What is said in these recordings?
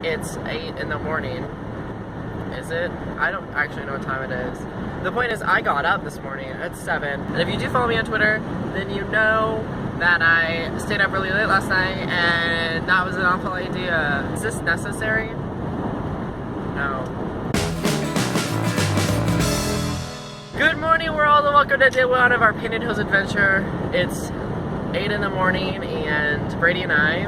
It's 8 in the morning. Is it? I don't actually know what time it is. The point is, I got up this morning at 7. And if you do follow me on Twitter, then you know that I stayed up really late last night, and that was an awful idea. Is this necessary? No. Good morning, world, and welcome to day 1 of our Painted Hills adventure. It's 8 in the morning, and Brady and I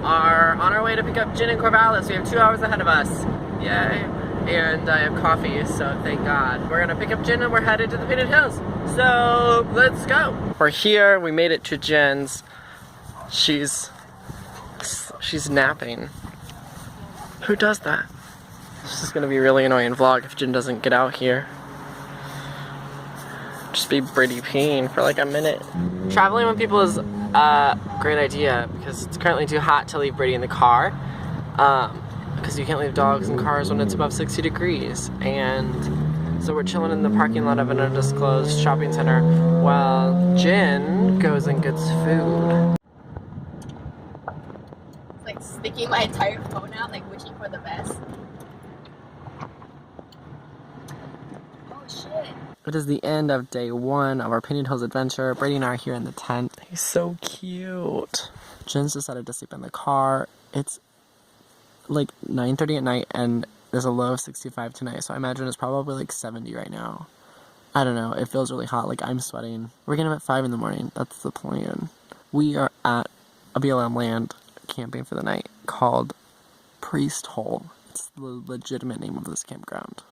are on our way to pick up Jen and Corvallis. We have 2 hours ahead of us. Yay. And I have coffee, so thank God. We're gonna pick up Jen and we're headed to the Painted Hills. So let's go. We're here, we made it to Jen's. She's napping. Who does that? This is gonna be a really annoying vlog if Jen doesn't get out here. Just be Brady peeing for like a minute. Traveling with people is a great idea because it's currently too hot to leave Brady in the car. Because you can't leave dogs in cars when it's above 60 degrees. And so we're chilling in the parking lot of an undisclosed shopping center while Jen goes and gets food. It's like sticking my entire phone out, like wishing for the best. Oh shit. It is the end of day 1 of our Painted Hills adventure. Brady and I are here in the tent. He's so cute. Jen's decided to sleep in the car. It's like 9:30 at night and there's a low of 65 tonight, so I imagine it's probably like 70 right now. I don't know, it feels really hot, like I'm sweating. We're getting up at 5 in the morning, that's the plan. We are at a BLM land camping for the night called Priest Hole. It's the legitimate name of this campground.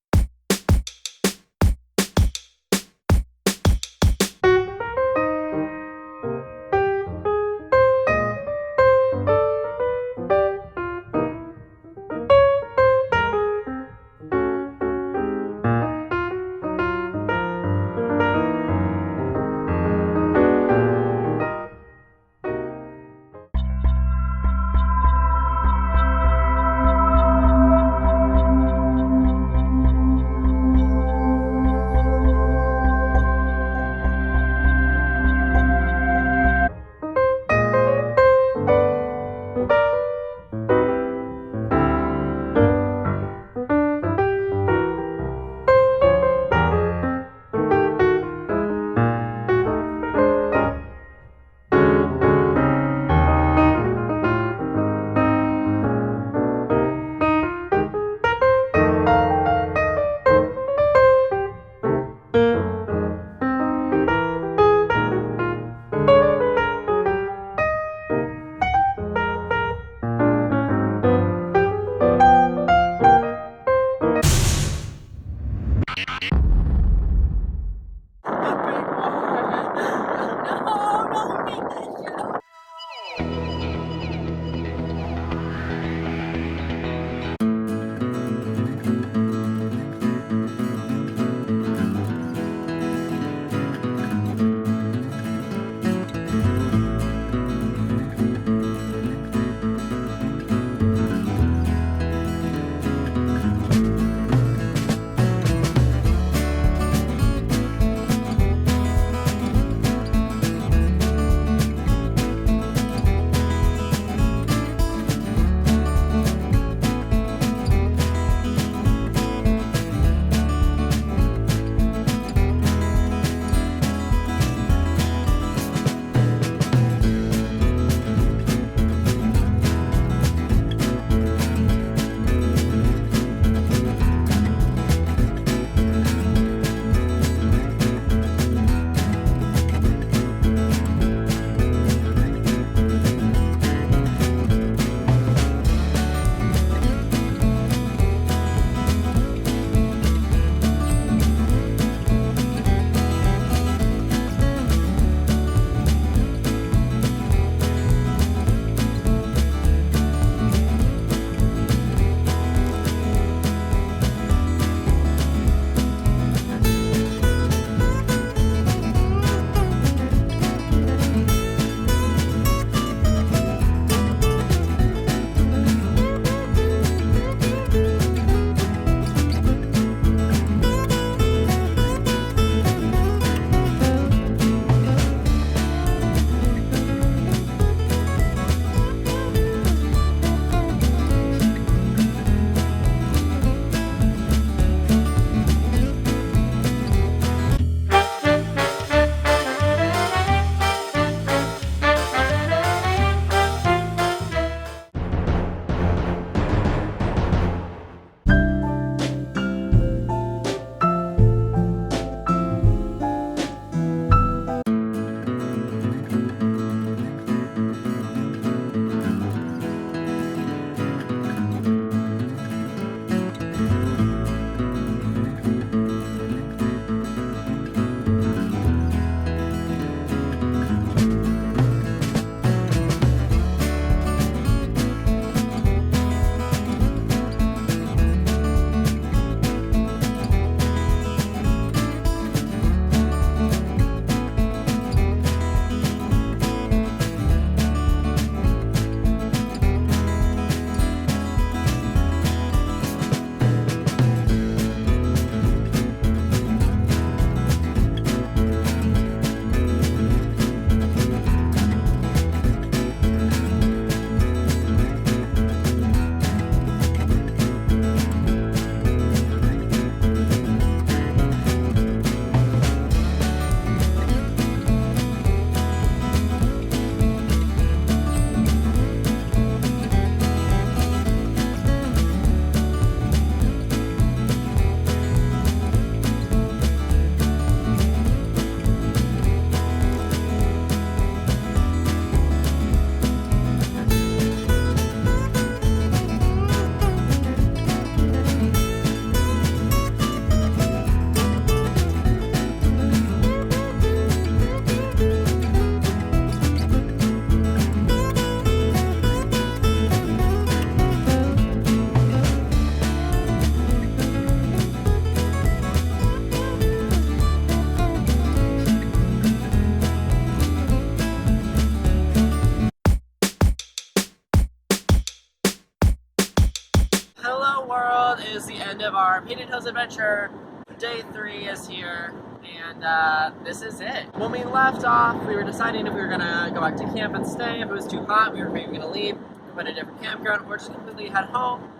that is the end of our Painted Hills adventure. Day 3 is here, and this is it. When we left off, we were deciding if we were gonna go back to camp and stay. If it was too hot, we were maybe gonna leave, go find a different campground, or just completely head home.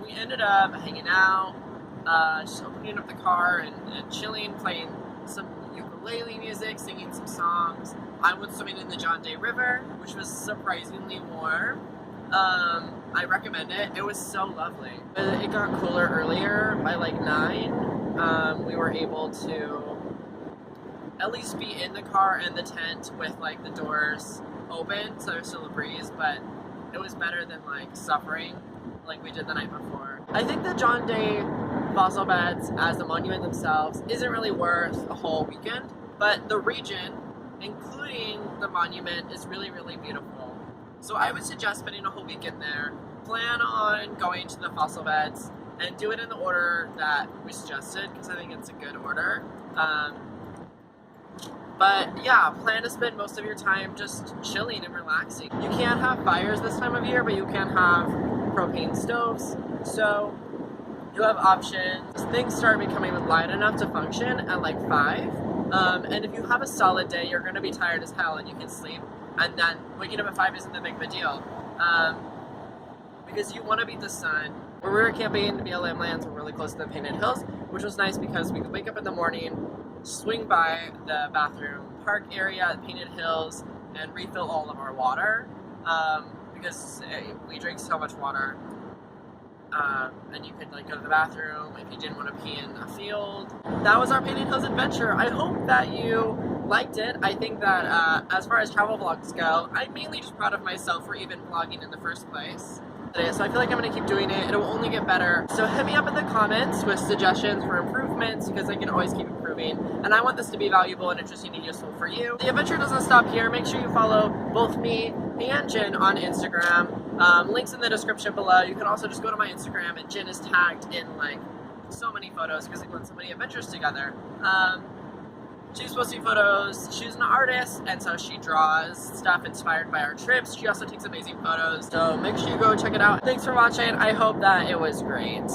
We ended up hanging out, just opening up the car and chilling, playing some ukulele music, singing some songs. I went swimming in the John Day River, which was surprisingly warm. I recommend it. It was so lovely. It got cooler earlier by like 9. We were able to at least be in the car and the tent with like the doors open, so there's still a breeze, but it was better than like suffering like we did the night before. I think the John Day fossil beds as the monument themselves isn't really worth a whole weekend, but the region, including the monument, is really, really beautiful. So I would suggest spending a whole weekend there. Plan on going to the fossil beds and do it in the order that we suggested, because I think it's a good order. But yeah, plan to spend most of your time just chilling and relaxing. You can't have fires this time of year, but you can have propane stoves. So you have options. Things start becoming light enough to function at like 5. And if you have a solid day, you're going to be tired as hell and you can sleep. And then waking up at 5 isn't that big of a deal. Because you want to beat the sun. Where we were camping, BLM lands were really close to the Painted Hills, which was nice because we could wake up in the morning, swing by the bathroom park area at Painted Hills, and refill all of our water. Because we drink so much water. And you could like go to the bathroom if you didn't want to pee in a field. That was our Painted Hills adventure. I hope that you liked it. I think that as far as travel vlogs go, I'm mainly just proud of myself for even vlogging in the first place. So I feel like I'm going to keep doing it. It will only get better. So hit me up in the comments with suggestions for improvements, because I can always keep improving. And I want this to be valuable and interesting and useful for you. The adventure doesn't stop here. Make sure you follow both me and Jen on Instagram. Links in the description below. You can also just go to my Instagram, and Jen is tagged in like so many photos because we've done so many adventures together. She's posting photos. She's an artist, and so she draws stuff inspired by our trips. She also takes amazing photos, so make sure you go check it out. Thanks for watching. I hope that it was great.